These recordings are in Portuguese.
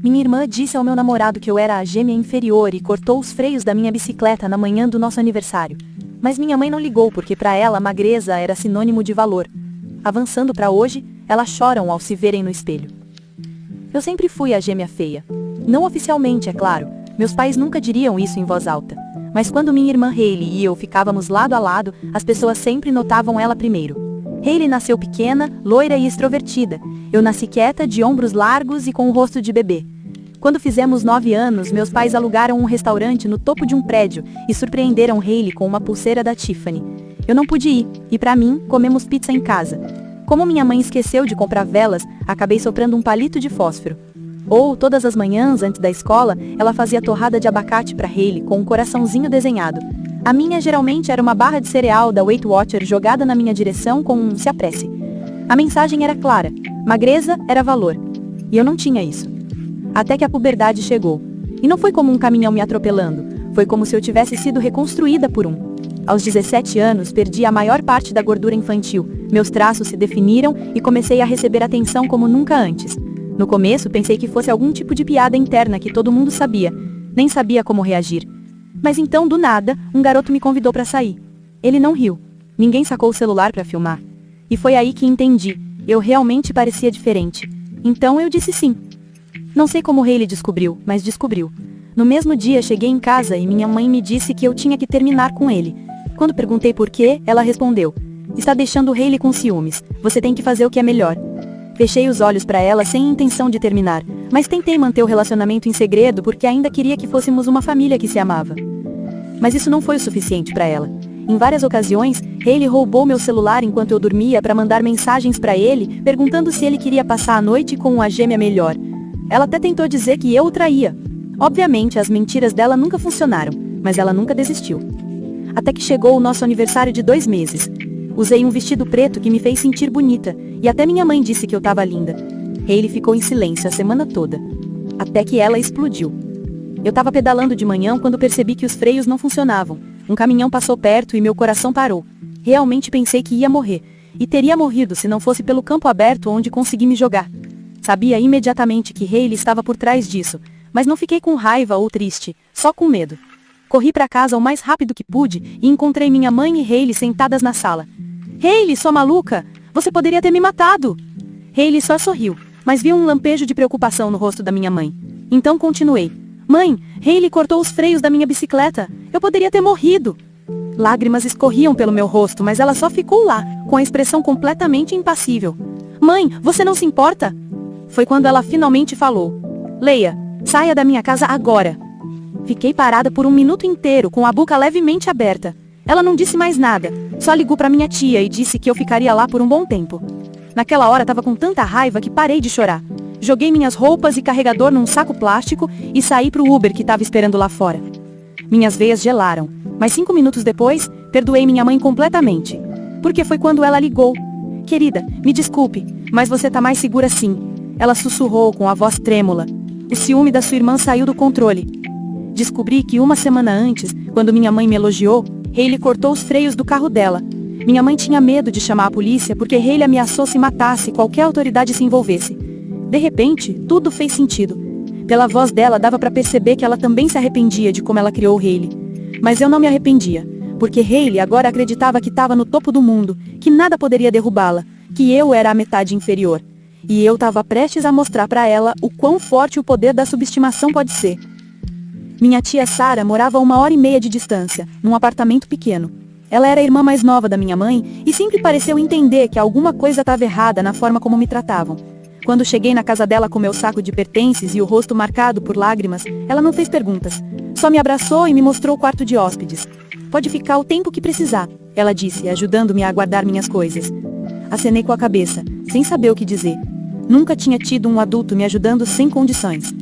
Minha irmã disse ao meu namorado que eu era a gêmea inferior e cortou os freios da minha bicicleta na manhã do nosso aniversário. Mas minha mãe não ligou porque para ela magreza era sinônimo de valor. Avançando para hoje, elas choram ao se verem no espelho. Eu sempre fui a gêmea feia. Não oficialmente, é claro. Meus pais nunca diriam isso em voz alta. Mas quando minha irmã Hailey e eu ficávamos lado a lado, as pessoas sempre notavam ela primeiro. Hailey nasceu pequena, loira e extrovertida. Eu nasci quieta, de ombros largos e com o rosto de bebê. Quando fizemos 9 anos, meus pais alugaram um restaurante no topo de um prédio e surpreenderam Hailey com uma pulseira da Tiffany. Eu não pude ir, e para mim, comemos pizza em casa. Como minha mãe esqueceu de comprar velas, acabei soprando um palito de fósforo. Ou, todas as manhãs, antes da escola, ela fazia torrada de abacate para Hailey com um coraçãozinho desenhado. A minha geralmente era uma barra de cereal da Weight Watcher jogada na minha direção com um "se apresse". A mensagem era clara: magreza era valor. E eu não tinha isso. Até que a puberdade chegou. E não foi como um caminhão me atropelando, foi como se eu tivesse sido reconstruída por um. Aos 17 anos, perdi a maior parte da gordura infantil, meus traços se definiram e comecei a receber atenção como nunca antes. No começo, pensei que fosse algum tipo de piada interna que todo mundo sabia, nem sabia como reagir. Mas então, do nada, um garoto me convidou para sair. Ele não riu. Ninguém sacou o celular para filmar. E foi aí que entendi, eu realmente parecia diferente. Então eu disse sim. Não sei como Hailey descobriu, mas descobriu. No mesmo dia cheguei em casa e minha mãe me disse que eu tinha que terminar com ele. Quando perguntei por quê, ela respondeu: está deixando Hailey com ciúmes, você tem que fazer o que é melhor. Fechei os olhos para ela sem intenção de terminar, mas tentei manter o relacionamento em segredo porque ainda queria que fôssemos uma família que se amava. Mas isso não foi o suficiente para ela. Em várias ocasiões, Hailey roubou meu celular enquanto eu dormia para mandar mensagens para ele, perguntando se ele queria passar a noite com uma gêmea melhor. Ela até tentou dizer que eu o traía. Obviamente, as mentiras dela nunca funcionaram, mas ela nunca desistiu. Até que chegou o nosso aniversário de 2 meses. Usei um vestido preto que me fez sentir bonita, e até minha mãe disse que eu tava linda. Hailey ficou em silêncio a semana toda. Até que ela explodiu. Eu tava pedalando de manhã quando percebi que os freios não funcionavam. Um caminhão passou perto e meu coração parou. Realmente pensei que ia morrer. E teria morrido se não fosse pelo campo aberto onde consegui me jogar. Sabia imediatamente que Hailey estava por trás disso, mas não fiquei com raiva ou triste, só com medo. Corri para casa o mais rápido que pude e encontrei minha mãe e Hailey sentadas na sala. Hailey, sua maluca! Você poderia ter me matado! Hailey só sorriu, mas viu um lampejo de preocupação no rosto da minha mãe. Então continuei. Mãe, Hailey cortou os freios da minha bicicleta. Eu poderia ter morrido. Lágrimas escorriam pelo meu rosto, mas ela só ficou lá, com a expressão completamente impassível. Mãe, você não se importa? Foi quando ela finalmente falou: Leia, saia da minha casa agora. Fiquei parada por 1 minuto inteiro, com a boca levemente aberta. Ela não disse mais nada, só ligou para minha tia e disse que eu ficaria lá por um bom tempo. Naquela hora estava com tanta raiva que parei de chorar. Joguei minhas roupas e carregador num saco plástico e saí pro Uber que estava esperando lá fora. Minhas veias gelaram, mas 5 minutos depois, perdoei minha mãe completamente. Porque foi quando ela ligou. Querida, me desculpe, mas você tá mais segura sim. Ela sussurrou com a voz trêmula. O ciúme da sua irmã saiu do controle. Descobri que 1 semana antes, quando minha mãe me elogiou, Hailey cortou os freios do carro dela. Minha mãe tinha medo de chamar a polícia porque Hailey ameaçou se matasse se qualquer autoridade se envolvesse. De repente, tudo fez sentido. Pela voz dela dava para perceber que ela também se arrependia de como ela criou Hailey. Mas eu não me arrependia, porque Hailey agora acreditava que estava no topo do mundo, que nada poderia derrubá-la, que eu era a metade inferior. E eu estava prestes a mostrar para ela o quão forte o poder da subestimação pode ser. Minha tia Sarah morava a 1h30 de distância, num apartamento pequeno. Ela era a irmã mais nova da minha mãe e sempre pareceu entender que alguma coisa estava errada na forma como me tratavam. Quando cheguei na casa dela com meu saco de pertences e o rosto marcado por lágrimas, ela não fez perguntas. Só me abraçou e me mostrou o quarto de hóspedes. Pode ficar o tempo que precisar, ela disse, ajudando-me a guardar minhas coisas. Acenei com a cabeça, sem saber o que dizer. Nunca tinha tido um adulto me ajudando sem condições.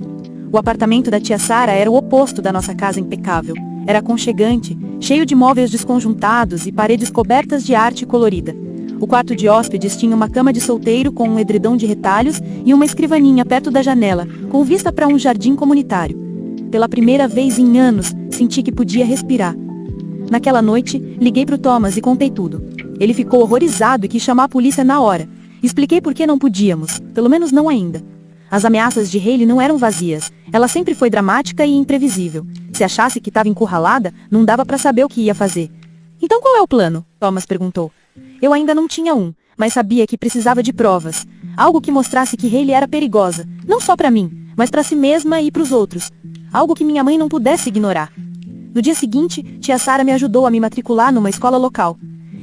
O apartamento da tia Sarah era o oposto da nossa casa impecável. Era aconchegante, cheio de móveis desconjuntados e paredes cobertas de arte colorida. O quarto de hóspedes tinha uma cama de solteiro com um edredom de retalhos e uma escrivaninha perto da janela, com vista para um jardim comunitário. Pela primeira vez em anos, senti que podia respirar. Naquela noite, liguei pro Thomas e contei tudo. Ele ficou horrorizado e quis chamar a polícia na hora. Expliquei por que não podíamos, pelo menos não ainda. As ameaças de Hayley não eram vazias. Ela sempre foi dramática e imprevisível. Se achasse que estava encurralada, não dava para saber o que ia fazer. Então qual é o plano? Thomas perguntou. Eu ainda não tinha um, mas sabia que precisava de provas. Algo que mostrasse que Hayley era perigosa, não só para mim, mas para si mesma e para os outros. Algo que minha mãe não pudesse ignorar. No dia seguinte, tia Sarah me ajudou a me matricular numa escola local.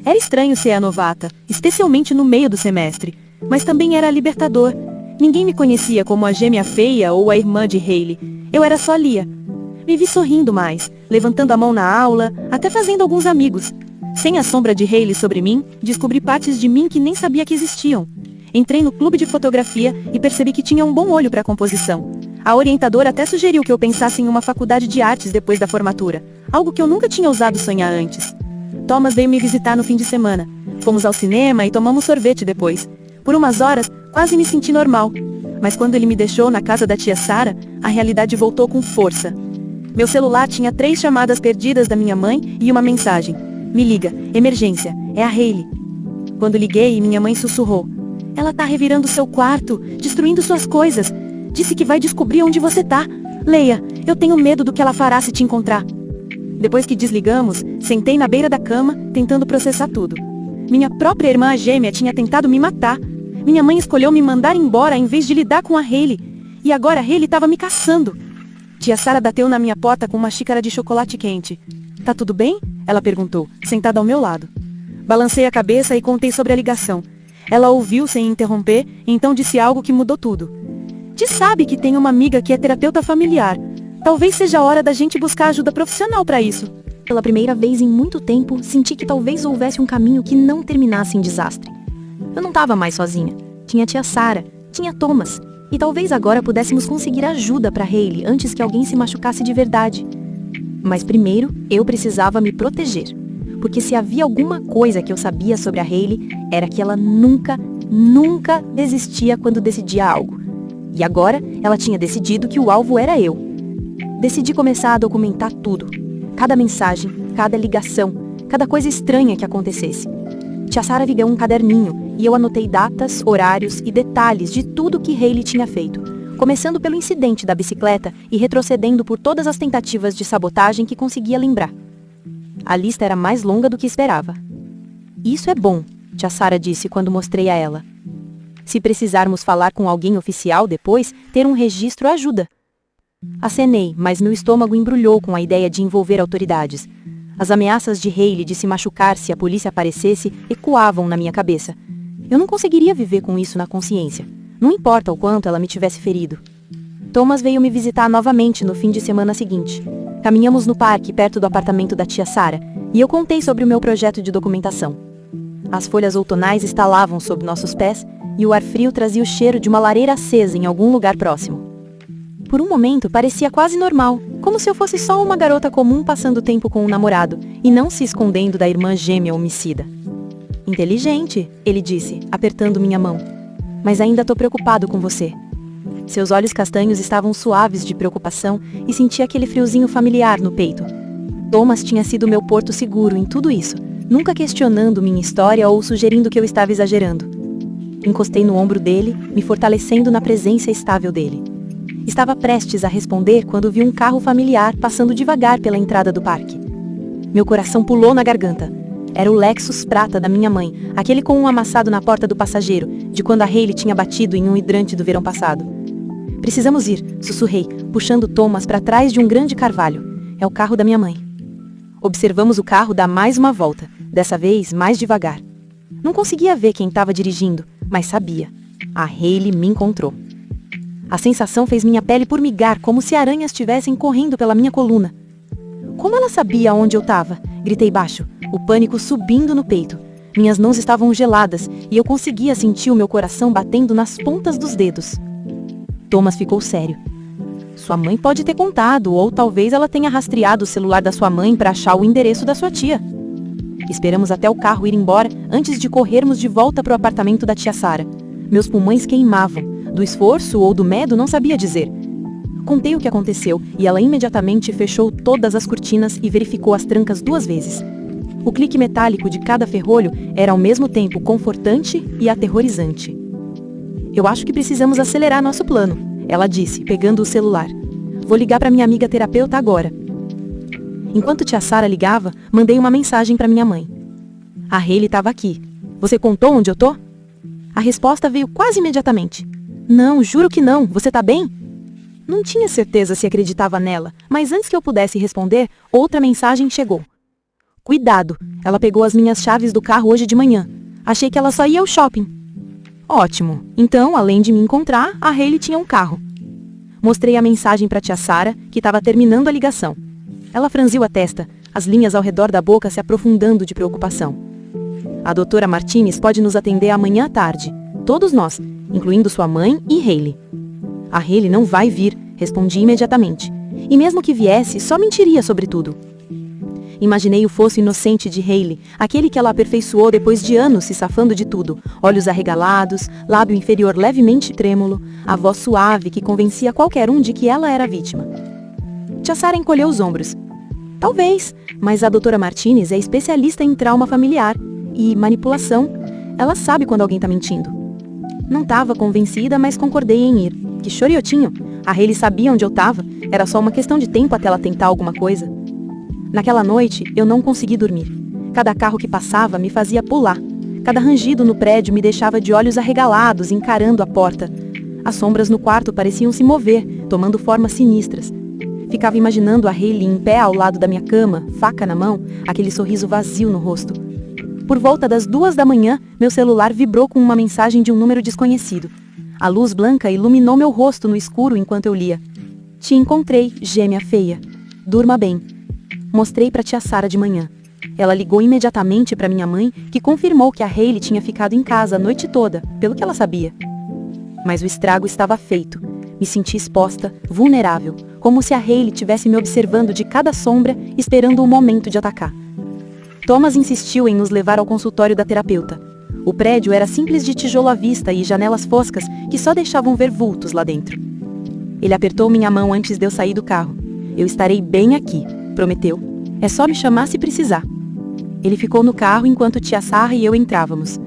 Era estranho ser a novata, especialmente no meio do semestre, mas também era libertador. Ninguém me conhecia como a gêmea feia ou a irmã de Hayley. Eu era só Lia. Me vi sorrindo mais, levantando a mão na aula, até fazendo alguns amigos. Sem a sombra de Hayley sobre mim, descobri partes de mim que nem sabia que existiam. Entrei no clube de fotografia e percebi que tinha um bom olho para a composição. A orientadora até sugeriu que eu pensasse em uma faculdade de artes depois da formatura, algo que eu nunca tinha ousado sonhar antes. Thomas veio me visitar no fim de semana. Fomos ao cinema e tomamos sorvete depois. Por umas horas, quase me senti normal. Mas quando ele me deixou na casa da tia Sarah, a realidade voltou com força. Meu celular tinha 3 chamadas perdidas da minha mãe e uma mensagem. Me liga, emergência, é a Hayley. Quando liguei, minha mãe sussurrou. Ela tá revirando seu quarto, destruindo suas coisas. Disse que vai descobrir onde você tá. Leia, eu tenho medo do que ela fará se te encontrar. Depois que desligamos, sentei na beira da cama, tentando processar tudo. Minha própria irmã gêmea tinha tentado me matar. Minha mãe escolheu me mandar embora em vez de lidar com a Hayley. E agora a Hayley estava me caçando. Tia Sarah bateu na minha porta com uma xícara de chocolate quente. Tá tudo bem? Ela perguntou, sentada ao meu lado. Balancei a cabeça e contei sobre a ligação. Ela ouviu sem interromper, então disse algo que mudou tudo. Te sabe que tem uma amiga que é terapeuta familiar. Talvez seja a hora da gente buscar ajuda profissional para isso. Pela primeira vez em muito tempo, senti que talvez houvesse um caminho que não terminasse em desastre. Eu não estava mais sozinha. Tinha tia Sarah, tinha Thomas. E talvez agora pudéssemos conseguir ajuda para Hayley antes que alguém se machucasse de verdade. Mas primeiro, eu precisava me proteger. Porque se havia alguma coisa que eu sabia sobre a Hayley, era que ela nunca desistia quando decidia algo. E agora, ela tinha decidido que o alvo era eu. Decidi começar a documentar tudo. Cada mensagem, cada ligação, cada coisa estranha que acontecesse. Tia Sarah me deu um caderninho e eu anotei datas, horários e detalhes de tudo que Hayley tinha feito, começando pelo incidente da bicicleta e retrocedendo por todas as tentativas de sabotagem que conseguia lembrar. A lista era mais longa do que esperava. Isso é bom, tia Sarah disse quando mostrei a ela. Se precisarmos falar com alguém oficial depois, ter um registro ajuda. Acenei, mas meu estômago embrulhou com a ideia de envolver autoridades. As ameaças de Hayley de se machucar se a polícia aparecesse ecoavam na minha cabeça. Eu não conseguiria viver com isso na consciência. Não importa o quanto ela me tivesse ferido. Thomas veio me visitar novamente no fim de semana seguinte. Caminhamos no parque perto do apartamento da tia Sarah, e eu contei sobre o meu projeto de documentação. As folhas outonais estalavam sob nossos pés, e o ar frio trazia o cheiro de uma lareira acesa em algum lugar próximo. Por um momento parecia quase normal, como se eu fosse só uma garota comum passando tempo com um namorado, e não se escondendo da irmã gêmea homicida. Inteligente, ele disse, apertando minha mão. Mas ainda tô preocupado com você. Seus olhos castanhos estavam suaves de preocupação e senti aquele friozinho familiar no peito. Thomas tinha sido meu porto seguro em tudo isso, nunca questionando minha história ou sugerindo que eu estava exagerando. Encostei no ombro dele, me fortalecendo na presença estável dele. Estava prestes a responder quando vi um carro familiar passando devagar pela entrada do parque. Meu coração pulou na garganta. Era o Lexus prata da minha mãe, aquele com um amassado na porta do passageiro, de quando a Hayley tinha batido em um hidrante do verão passado. Precisamos ir, sussurrei, puxando Thomas para trás de um grande carvalho. É o carro da minha mãe. Observamos o carro dar mais uma volta, dessa vez mais devagar. Não conseguia ver quem estava dirigindo, mas sabia. A Hayley me encontrou. A sensação fez minha pele formigar, como se aranhas estivessem correndo pela minha coluna. Como ela sabia onde eu estava? Gritei baixo, o pânico subindo no peito. Minhas mãos estavam geladas e eu conseguia sentir o meu coração batendo nas pontas dos dedos. Thomas ficou sério. Sua mãe pode ter contado, ou talvez ela tenha rastreado o celular da sua mãe para achar o endereço da sua tia. Esperamos até o carro ir embora antes de corrermos de volta para o apartamento da tia Sarah. Meus pulmões queimavam. Do esforço ou do medo não sabia dizer. Contei o que aconteceu e ela imediatamente fechou todas as cortinas e verificou as trancas 2 vezes. O clique metálico de cada ferrolho era ao mesmo tempo confortante e aterrorizante. Eu acho que precisamos acelerar nosso plano, ela disse, pegando o celular. Vou ligar para minha amiga terapeuta agora. Enquanto tia Sara ligava, mandei uma mensagem para minha mãe. A Hayley estava aqui. Você contou onde eu tô? A resposta veio quase imediatamente. Não, juro que não. Você tá bem? Não tinha certeza se acreditava nela, mas antes que eu pudesse responder, outra mensagem chegou. Cuidado, ela pegou as minhas chaves do carro hoje de manhã. Achei que ela só ia ao shopping. Ótimo. Então, além de me encontrar, a Hayley tinha um carro. Mostrei a mensagem para tia Sara, que estava terminando a ligação. Ela franziu a testa, as linhas ao redor da boca se aprofundando de preocupação. A doutora Martinez pode nos atender amanhã à tarde. Todos nós, incluindo sua mãe e Hayley. A Hayley não vai vir, respondi imediatamente. E mesmo que viesse, só mentiria sobre tudo. Imaginei o fosso inocente de Hayley, aquele que ela aperfeiçoou depois de anos se safando de tudo, olhos arregalados, lábio inferior levemente trêmulo, a voz suave que convencia qualquer um de que ela era vítima. Tia Sara encolheu os ombros. Talvez, mas a doutora Martinez é especialista em trauma familiar e manipulação. Ela sabe quando alguém tá mentindo. Não estava convencida, mas concordei em ir. Que choriotinho! A Hayley sabia onde eu estava, era só uma questão de tempo até ela tentar alguma coisa. Naquela noite, eu não consegui dormir. Cada carro que passava me fazia pular. Cada rangido no prédio me deixava de olhos arregalados, encarando a porta. As sombras no quarto pareciam se mover, tomando formas sinistras. Ficava imaginando a Hayley em pé ao lado da minha cama, faca na mão, aquele sorriso vazio no rosto. Por volta das 2 da manhã, meu celular vibrou com uma mensagem de um número desconhecido. A luz branca iluminou meu rosto no escuro enquanto eu lia. Te encontrei, gêmea feia. Durma bem. Mostrei para tia Sara de manhã. Ela ligou imediatamente para minha mãe, que confirmou que a Hayley tinha ficado em casa a noite toda, pelo que ela sabia. Mas o estrago estava feito. Me senti exposta, vulnerável, como se a Hayley tivesse me observando de cada sombra, esperando o momento de atacar. Thomas insistiu em nos levar ao consultório da terapeuta. O prédio era simples de tijolo à vista e janelas foscas que só deixavam ver vultos lá dentro. Ele apertou minha mão antes de eu sair do carro. Eu estarei bem aqui, prometeu. É só me chamar se precisar. Ele ficou no carro enquanto tia Sara e eu entrávamos.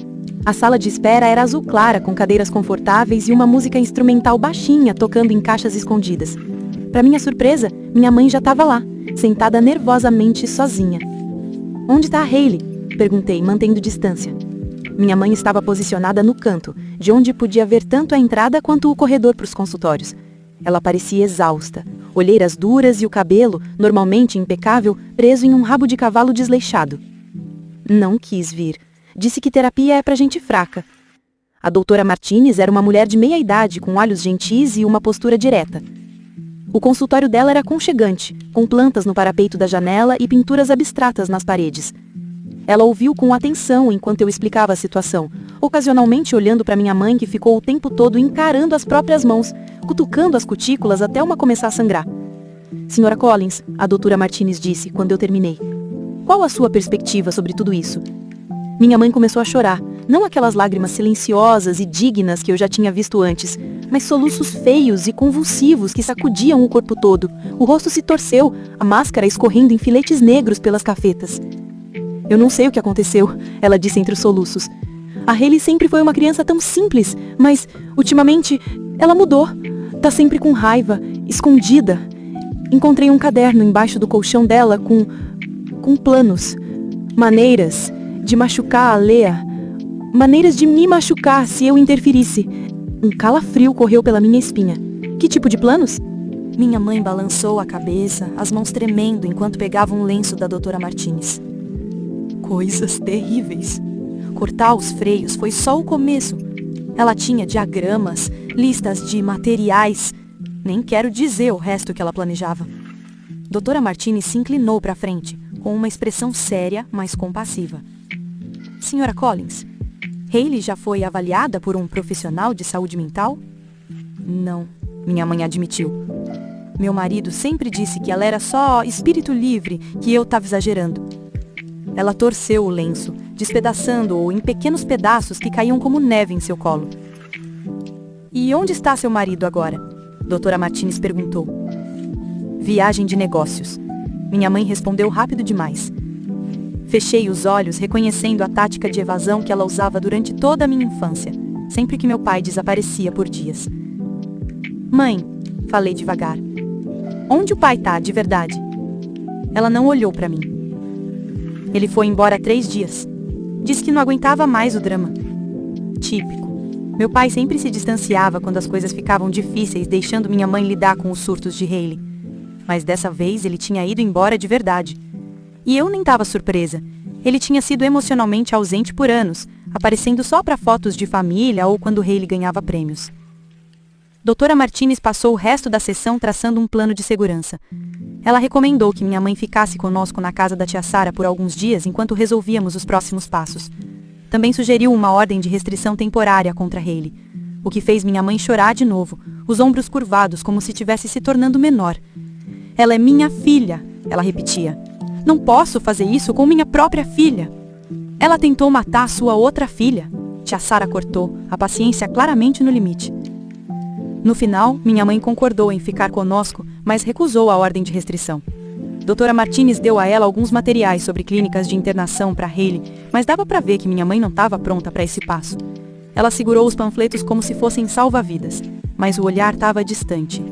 A sala de espera era azul clara, com cadeiras confortáveis e uma música instrumental baixinha tocando em caixas escondidas. Para minha surpresa, minha mãe já estava lá, sentada nervosamente sozinha. Onde está a Hayley? Perguntei, mantendo distância. Minha mãe estava posicionada no canto, de onde podia ver tanto a entrada quanto o corredor para os consultórios. Ela parecia exausta, olheiras duras e o cabelo, normalmente impecável, preso em um rabo de cavalo desleixado. Não quis vir. Disse que terapia é para gente fraca. A doutora Martinez era uma mulher de meia idade, com olhos gentis e uma postura direta. O consultório dela era aconchegante, com plantas no parapeito da janela e pinturas abstratas nas paredes. Ela ouviu com atenção enquanto eu explicava a situação, ocasionalmente olhando para minha mãe, que ficou o tempo todo encarando as próprias mãos, cutucando as cutículas até uma começar a sangrar. Senhora Collins, a doutora Martinez disse, quando eu terminei. Qual a sua perspectiva sobre tudo isso? Minha mãe começou a chorar, não aquelas lágrimas silenciosas e dignas que eu já tinha visto antes, mas soluços feios e convulsivos que sacudiam o corpo todo. O rosto se torceu, a máscara escorrendo em filetes negros pelas cafetas. Eu não sei o que aconteceu, ela disse entre os soluços. A Hayley sempre foi uma criança tão simples, mas, ultimamente, ela mudou. Tá sempre com raiva, escondida. Encontrei um caderno embaixo do colchão dela com planos, maneiras de machucar a Lea, maneiras de me machucar se eu interferisse. Um calafrio correu pela minha espinha. Que tipo de planos? Minha mãe balançou a cabeça, as mãos tremendo enquanto pegava um lenço da doutora Martinez. Coisas terríveis. Cortar os freios foi só o começo. Ela tinha diagramas, listas de materiais. Nem quero dizer o resto que ela planejava. Doutora Martinez se inclinou para frente, com uma expressão séria, mas compassiva. Senhora Collins, Hayley já foi avaliada por um profissional de saúde mental? Não, minha mãe admitiu. Meu marido sempre disse que ela era só espírito livre, que eu estava exagerando. Ela torceu o lenço, despedaçando-o em pequenos pedaços que caíam como neve em seu colo. E onde está seu marido agora? Doutora Martinez perguntou. Viagem de negócios. Minha mãe respondeu rápido demais. Fechei os olhos, reconhecendo a tática de evasão que ela usava durante toda a minha infância. sempre que meu pai desaparecia por dias. Mãe, falei devagar. Onde o pai tá, de verdade? Ela não olhou para mim. Ele foi embora há 3 dias. Disse que não aguentava mais o drama. Típico. Meu pai sempre se distanciava quando as coisas ficavam difíceis, deixando minha mãe lidar com os surtos de Hayley. Mas dessa vez ele tinha ido embora de verdade. E eu nem estava surpresa. Ele tinha sido emocionalmente ausente por anos, aparecendo só para fotos de família ou quando Hayley ganhava prêmios. Doutora Martinez passou o resto da sessão traçando um plano de segurança. Ela recomendou que minha mãe ficasse conosco na casa da tia Sara por alguns dias enquanto resolvíamos os próximos passos. Também sugeriu uma ordem de restrição temporária contra Hayley, o que fez minha mãe chorar de novo, os ombros curvados como se estivesse se tornando menor. Ela é minha filha, ela repetia. Não posso fazer isso com minha própria filha. Ela tentou matar sua outra filha. Tia Sara cortou, a paciência claramente no limite. No final, minha mãe concordou em ficar conosco, mas recusou a ordem de restrição. Doutora Martinez deu a ela alguns materiais sobre clínicas de internação para Hayley, mas dava para ver que minha mãe não estava pronta para esse passo. Ela segurou os panfletos como se fossem salva-vidas, mas o olhar estava distante.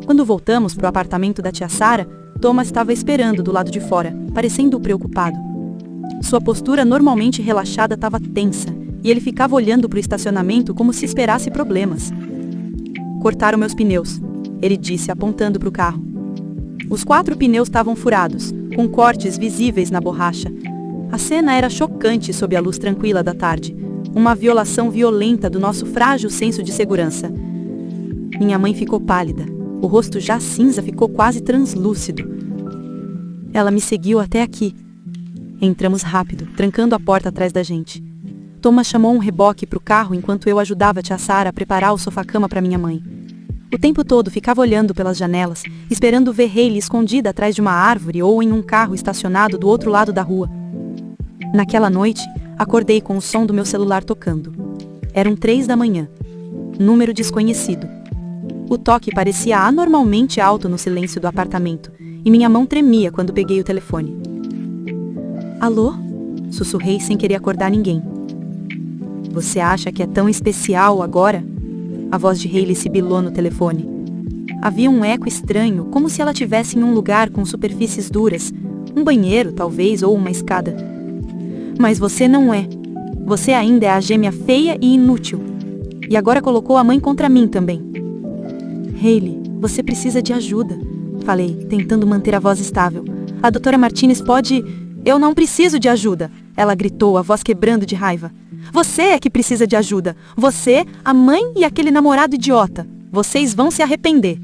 Quando voltamos para o apartamento da tia Sara, Thomas estava esperando do lado de fora, parecendo preocupado. Sua postura normalmente relaxada estava tensa, e ele ficava olhando para o estacionamento como se esperasse problemas. Cortaram meus pneus, ele disse, apontando para o carro. Os 4 pneus estavam furados, com cortes visíveis na borracha. A cena era chocante sob a luz tranquila da tarde, uma violação violenta do nosso frágil senso de segurança. Minha mãe ficou pálida, o rosto já cinza ficou quase translúcido. Ela me seguiu até aqui. Entramos rápido, trancando a porta atrás da gente. Thomas chamou um reboque para o carro enquanto eu ajudava a tia Sara a preparar o sofá-cama para minha mãe. O tempo todo ficava olhando pelas janelas, esperando ver Hayley escondida atrás de uma árvore ou em um carro estacionado do outro lado da rua. Naquela noite, acordei com o som do meu celular tocando. Eram 3 da manhã. Número desconhecido. O toque parecia anormalmente alto no silêncio do apartamento, e minha mão tremia quando peguei o telefone. Alô? Sussurrei sem querer acordar ninguém. Você acha que é tão especial agora? A voz de Hayley sibilou no telefone. Havia um eco estranho, como se ela estivesse em um lugar com superfícies duras, um banheiro, talvez, ou uma escada. Mas você não é. Você ainda é a gêmea feia e inútil. E agora colocou a mãe contra mim também. Hayley, você precisa de ajuda, falei, tentando manter a voz estável. A doutora Martinez pode... Eu não preciso de ajuda, ela gritou, a voz quebrando de raiva. Você é que precisa de ajuda. Você, a mãe e aquele namorado idiota. Vocês vão se arrepender.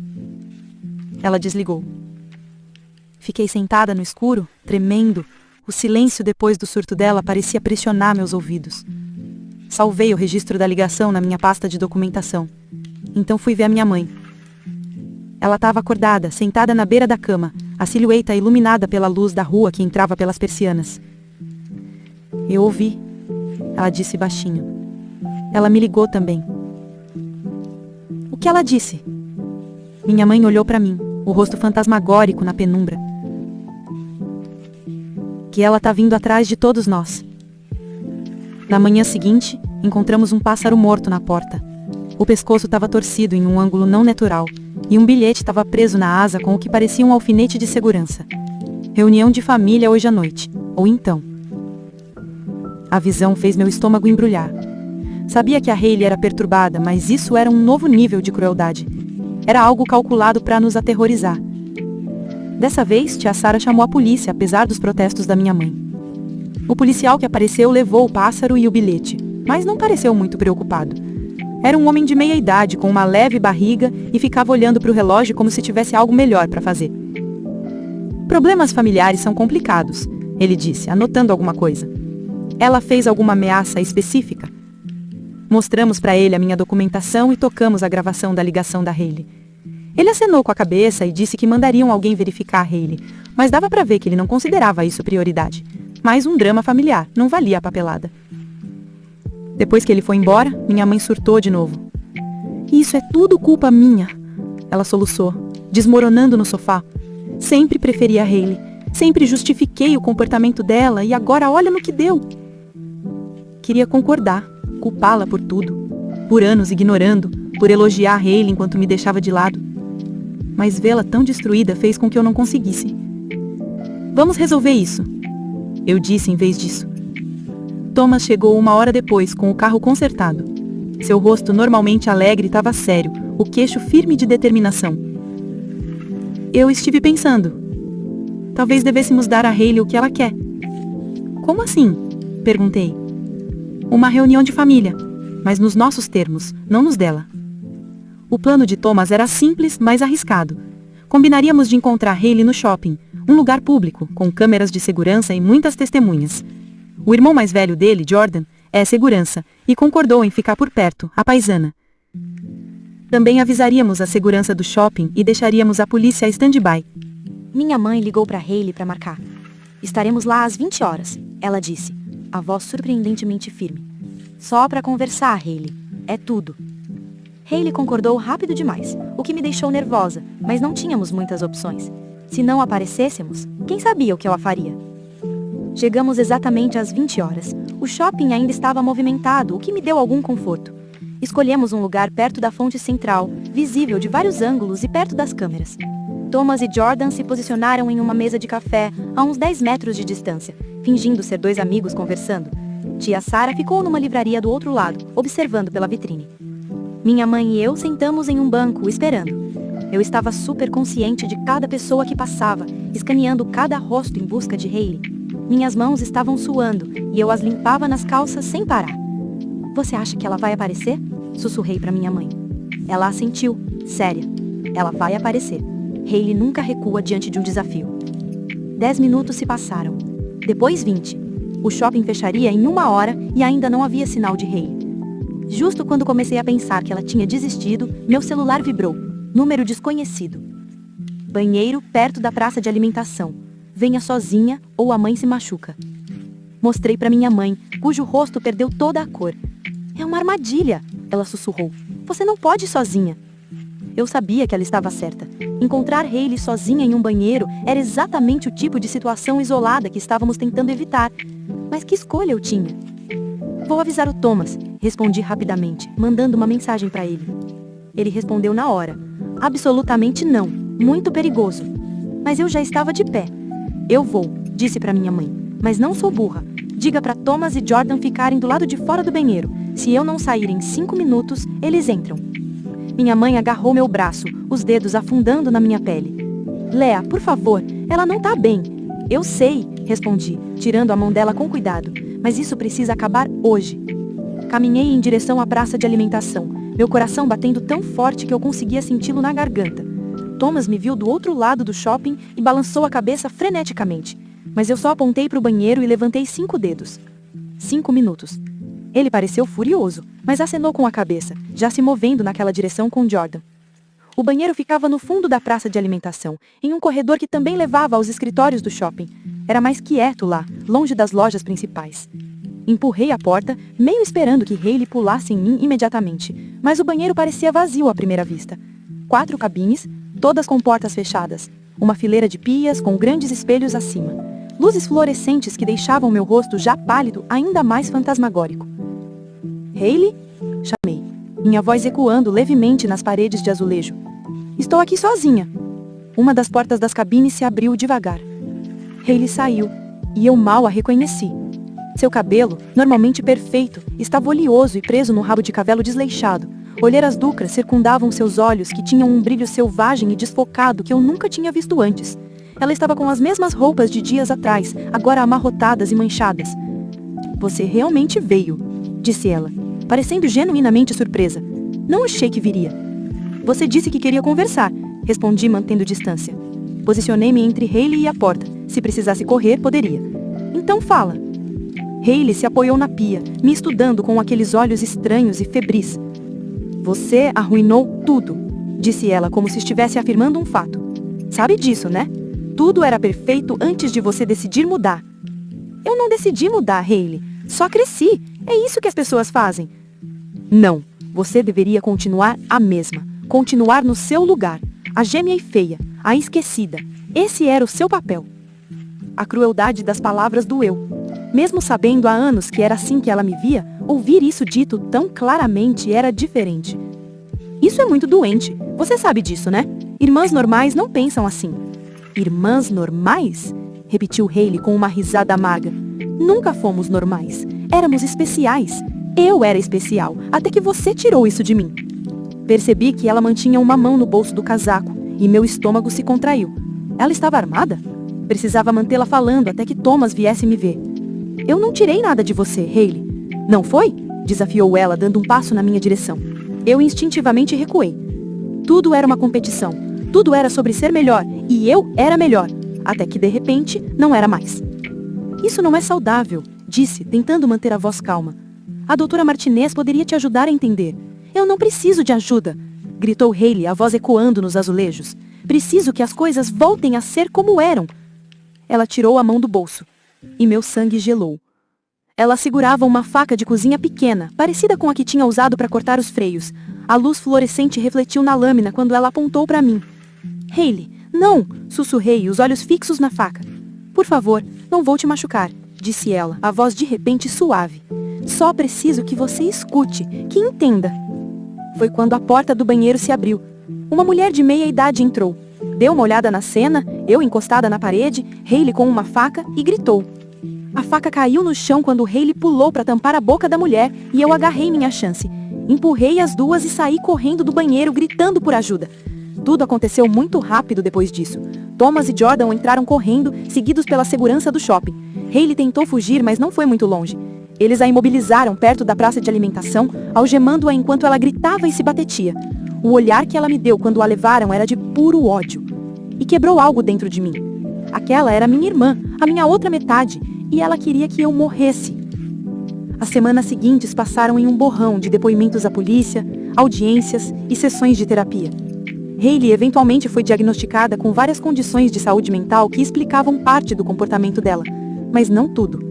Ela desligou. Fiquei sentada no escuro, tremendo. O silêncio depois do surto dela parecia pressionar meus ouvidos. Salvei o registro da ligação na minha pasta de documentação. Então fui ver a minha mãe. Ela estava acordada, sentada na beira da cama, a silhueta iluminada pela luz da rua que entrava pelas persianas. Eu ouvi. Ela disse baixinho. Ela me ligou também. O que ela disse? Minha mãe olhou para mim, o rosto fantasmagórico na penumbra. Que ela tá vindo atrás de todos nós. Na manhã seguinte, encontramos um pássaro morto na porta. O pescoço estava torcido em um ângulo não natural, e um bilhete estava preso na asa com o que parecia um alfinete de segurança. Reunião de família hoje à noite, ou então. A visão fez meu estômago embrulhar. Sabia que a Hayley era perturbada, mas isso era um novo nível de crueldade. Era algo calculado para nos aterrorizar. Dessa vez, tia Sara chamou a polícia, apesar dos protestos da minha mãe. O policial que apareceu levou o pássaro e o bilhete, mas não pareceu muito preocupado. Era um homem de meia idade, com uma leve barriga, e ficava olhando para o relógio como se tivesse algo melhor para fazer. Problemas familiares são complicados, ele disse, anotando alguma coisa. Ela fez alguma ameaça específica? Mostramos para ele a minha documentação e tocamos a gravação da ligação da Hayley. Ele acenou com a cabeça e disse que mandariam alguém verificar a Hayley, mas dava para ver que ele não considerava isso prioridade. Mais um drama familiar, não valia a papelada. Depois que ele foi embora, minha mãe surtou de novo. Isso é tudo culpa minha, ela soluçou, desmoronando no sofá. Sempre preferi a Hayley, sempre justifiquei o comportamento dela e agora olha no que deu. Queria concordar, culpá-la por tudo. Por anos ignorando, por elogiar Hayley enquanto me deixava de lado. Mas vê-la tão destruída fez com que eu não conseguisse. Vamos resolver isso, eu disse em vez disso. Thomas chegou 1 hora depois com o carro consertado. Seu rosto normalmente alegre estava sério, o queixo firme de determinação. Eu estive pensando. Talvez devêssemos dar a Hayley o que ela quer. Como assim? Perguntei. Uma reunião de família, mas nos nossos termos, não nos dela. O plano de Thomas era simples, mas arriscado. Combinaríamos de encontrar Hayley no shopping, um lugar público, com câmeras de segurança e muitas testemunhas. O irmão mais velho dele, Jordan, é segurança, e concordou em ficar por perto, a paisana. Também avisaríamos a segurança do shopping e deixaríamos a polícia a stand-by. Minha mãe ligou para Hayley para marcar. Estaremos lá às 20 horas, ela disse, a voz surpreendentemente firme. Só para conversar, Hayley. É tudo. Hayley concordou rápido demais, o que me deixou nervosa, mas não tínhamos muitas opções. Se não aparecêssemos, quem sabia o que ela faria? Chegamos exatamente às 20 horas. O shopping ainda estava movimentado, o que me deu algum conforto. Escolhemos um lugar perto da fonte central, visível de vários ângulos e perto das câmeras. Thomas e Jordan se posicionaram em uma mesa de café, a uns 10 metros de distância, fingindo ser 2 amigos conversando. Tia Sarah ficou numa livraria do outro lado, observando pela vitrine. Minha mãe e eu sentamos em um banco, esperando. Eu estava super consciente de cada pessoa que passava, escaneando cada rosto em busca de Hayley. Minhas mãos estavam suando, e eu as limpava nas calças sem parar. Você acha que ela vai aparecer? Sussurrei para minha mãe. Ela assentiu, séria. Ela vai aparecer. Hayley nunca recua diante de um desafio. 10 minutos se passaram. Depois 20. O shopping fecharia em 1 hora e ainda não havia sinal de Hayley. Justo quando comecei a pensar que ela tinha desistido, meu celular vibrou. Número desconhecido. Banheiro perto da praça de alimentação. Venha sozinha ou a mãe se machuca. Mostrei para minha mãe, cujo rosto perdeu toda a cor. É uma armadilha, ela sussurrou. Você não pode ir sozinha. Eu sabia que ela estava certa. Encontrar Hayley sozinha em um banheiro era exatamente o tipo de situação isolada que estávamos tentando evitar. Mas que escolha eu tinha? Vou avisar o Thomas, respondi rapidamente, mandando uma mensagem para ele. Ele respondeu na hora. Absolutamente não, muito perigoso. Mas eu já estava de pé. Eu vou, disse para minha mãe, mas não sou burra. Diga para Thomas e Jordan ficarem do lado de fora do banheiro. Se eu não sair em 5 minutos, eles entram. Minha mãe agarrou meu braço, os dedos afundando na minha pele. Léa, por favor, ela não tá bem. Eu sei, respondi, tirando a mão dela com cuidado, mas isso precisa acabar hoje. Caminhei em direção à praça de alimentação, meu coração batendo tão forte que eu conseguia senti-lo na garganta. Thomas me viu do outro lado do shopping e balançou a cabeça freneticamente, mas eu só apontei para o banheiro e levantei 5 dedos. 5 minutos. Ele pareceu furioso, mas acenou com a cabeça, já se movendo naquela direção com Jordan. O banheiro ficava no fundo da praça de alimentação, em um corredor que também levava aos escritórios do shopping. Era mais quieto lá, longe das lojas principais. Empurrei a porta, meio esperando que Hayley pulasse em mim imediatamente, mas o banheiro parecia vazio à primeira vista. 4 cabines, todas com portas fechadas. Uma fileira de pias com grandes espelhos acima. Luzes fluorescentes que deixavam meu rosto já pálido ainda mais fantasmagórico. Hayley? Chamei, minha voz ecoando levemente nas paredes de azulejo. Estou aqui sozinha. Uma das portas das cabines se abriu devagar. Hayley saiu, e eu mal a reconheci. Seu cabelo, normalmente perfeito, estava oleoso e preso no rabo de cavalo desleixado. Olheiras ducras circundavam seus olhos, que tinham um brilho selvagem e desfocado que eu nunca tinha visto antes. Ela estava com as mesmas roupas de dias atrás, agora amarrotadas e manchadas. Você realmente veio, disse ela, parecendo genuinamente surpresa. Não achei que viria. Você disse que queria conversar, respondi mantendo distância. Posicionei-me entre Hayley e a porta. Se precisasse correr, poderia. Então fala. Hayley se apoiou na pia, me estudando com aqueles olhos estranhos e febris. Você arruinou tudo, disse ela como se estivesse afirmando um fato. Sabe disso, né? Tudo era perfeito antes de você decidir mudar. Eu não decidi mudar, Hayley. Só cresci. É isso que as pessoas fazem. Não. Você deveria continuar a mesma. Continuar no seu lugar. A gêmea e feia. A esquecida. Esse era o seu papel. A crueldade das palavras doeu. Mesmo sabendo há anos que era assim que ela me via, Ouvir isso dito tão claramente era diferente. Isso é muito doente. Você sabe disso, né? Irmãs normais não pensam assim. Irmãs normais? Repetiu Hayley com uma risada amarga. Nunca fomos normais. Éramos especiais. Eu era especial, até que você tirou isso de mim. Percebi que ela mantinha uma mão no bolso do casaco, e meu estômago se contraiu. Ela estava armada? Precisava mantê-la falando até que Thomas viesse me ver. Eu não tirei nada de você, Hayley. Não foi? Desafiou ela, dando um passo na minha direção. Eu instintivamente recuei. Tudo era uma competição. Tudo era sobre ser melhor, e eu era melhor. Até que, de repente, não era mais. Isso não é saudável, disse, tentando manter a voz calma. A doutora Martinez poderia te ajudar a entender. Eu não preciso de ajuda, gritou Hayley, a voz ecoando nos azulejos. Preciso que as coisas voltem a ser como eram. Ela tirou a mão do bolso, e meu sangue gelou. Ela segurava uma faca de cozinha pequena, parecida com a que tinha usado para cortar os freios. A luz fluorescente refletiu na lâmina quando ela apontou para mim. Hayley, não! Sussurrei, os olhos fixos na faca. Por favor, não vou te machucar, disse ela, a voz de repente suave. Só preciso que você escute, que entenda. Foi quando a porta do banheiro se abriu. Uma mulher de meia idade entrou. Deu uma olhada na cena, eu encostada na parede, Hayley com uma faca e gritou. A faca caiu no chão quando Hayley pulou para tampar a boca da mulher e eu agarrei minha chance. Empurrei as duas e saí correndo do banheiro gritando por ajuda. Tudo aconteceu muito rápido depois disso. Thomas e Jordan entraram correndo, seguidos pela segurança do shopping. Hayley tentou fugir, mas não foi muito longe. Eles a imobilizaram perto da praça de alimentação, algemando-a enquanto ela gritava e se batetia. O olhar que ela me deu quando a levaram era de puro ódio. E quebrou algo dentro de mim. Aquela era minha irmã, a minha outra metade, e ela queria que eu morresse. As semanas seguintes passaram em um borrão de depoimentos à polícia, audiências e sessões de terapia. Hayley eventualmente foi diagnosticada com várias condições de saúde mental que explicavam parte do comportamento dela, mas não tudo.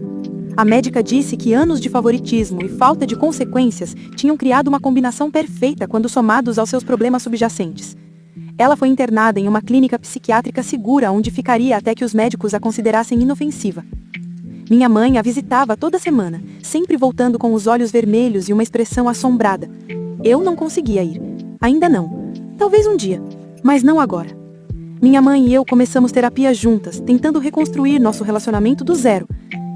A médica disse que anos de favoritismo e falta de consequências tinham criado uma combinação perfeita quando somados aos seus problemas subjacentes. Ela foi internada em uma clínica psiquiátrica segura onde ficaria até que os médicos a considerassem inofensiva. Minha mãe a visitava toda semana, sempre voltando com os olhos vermelhos e uma expressão assombrada. Eu não conseguia ir. Ainda não. Talvez um dia, mas não agora. Minha mãe e eu começamos terapia juntas, tentando reconstruir nosso relacionamento do zero.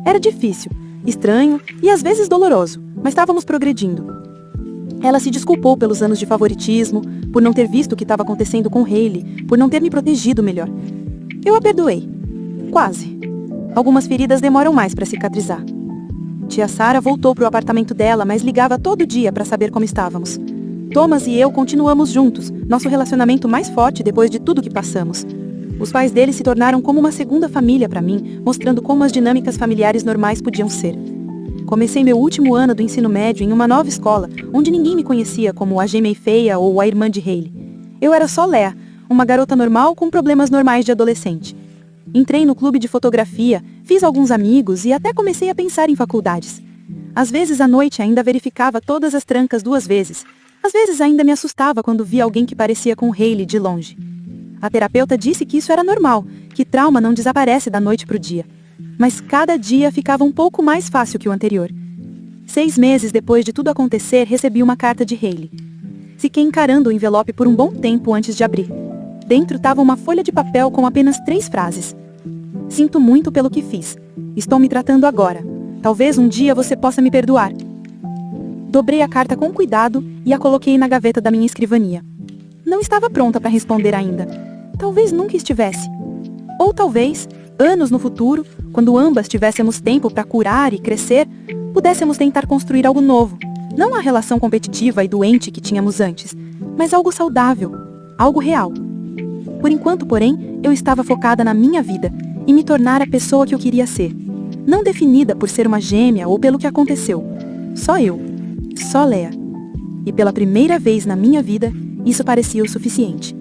Era difícil, estranho e às vezes doloroso, mas estávamos progredindo. Ela se desculpou pelos anos de favoritismo, por não ter visto o que estava acontecendo com Hayley, por não ter me protegido melhor. Eu a perdoei. Quase. Algumas feridas demoram mais para cicatrizar. Tia Sarah voltou para o apartamento dela, mas ligava todo dia para saber como estávamos. Thomas e eu continuamos juntos, nosso relacionamento mais forte depois de tudo que passamos. Os pais dele se tornaram como uma segunda família para mim, mostrando como as dinâmicas familiares normais podiam ser. Comecei meu último ano do ensino médio em uma nova escola, onde ninguém me conhecia como a gêmea feia ou a irmã de Hayley. Eu era só Lea, uma garota normal com problemas normais de adolescente. Entrei no clube de fotografia, fiz alguns amigos e até comecei a pensar em faculdades. Às vezes à noite ainda verificava todas as trancas 2 vezes. Às vezes ainda me assustava quando via alguém que parecia com Hayley de longe. A terapeuta disse que isso era normal, que trauma não desaparece da noite para o dia. Mas cada dia ficava um pouco mais fácil que o anterior. 6 meses depois de tudo acontecer, recebi uma carta de Hayley. Fiquei encarando o envelope por um bom tempo antes de abrir. Dentro estava uma folha de papel com apenas 3 frases. Sinto muito pelo que fiz. Estou me tratando agora. Talvez um dia você possa me perdoar. Dobrei a carta com cuidado e a coloquei na gaveta da minha escrivania. Não estava pronta para responder ainda. Talvez nunca estivesse. Ou talvez, anos no futuro, quando ambas tivéssemos tempo para curar e crescer, pudéssemos tentar construir algo novo. Não a relação competitiva e doente que tínhamos antes, mas algo saudável, algo real. Por enquanto, porém, eu estava focada na minha vida, em me tornar a pessoa que eu queria ser. Não definida por ser uma gêmea ou pelo que aconteceu. Só eu. Só Lea. E pela primeira vez na minha vida, isso parecia o suficiente.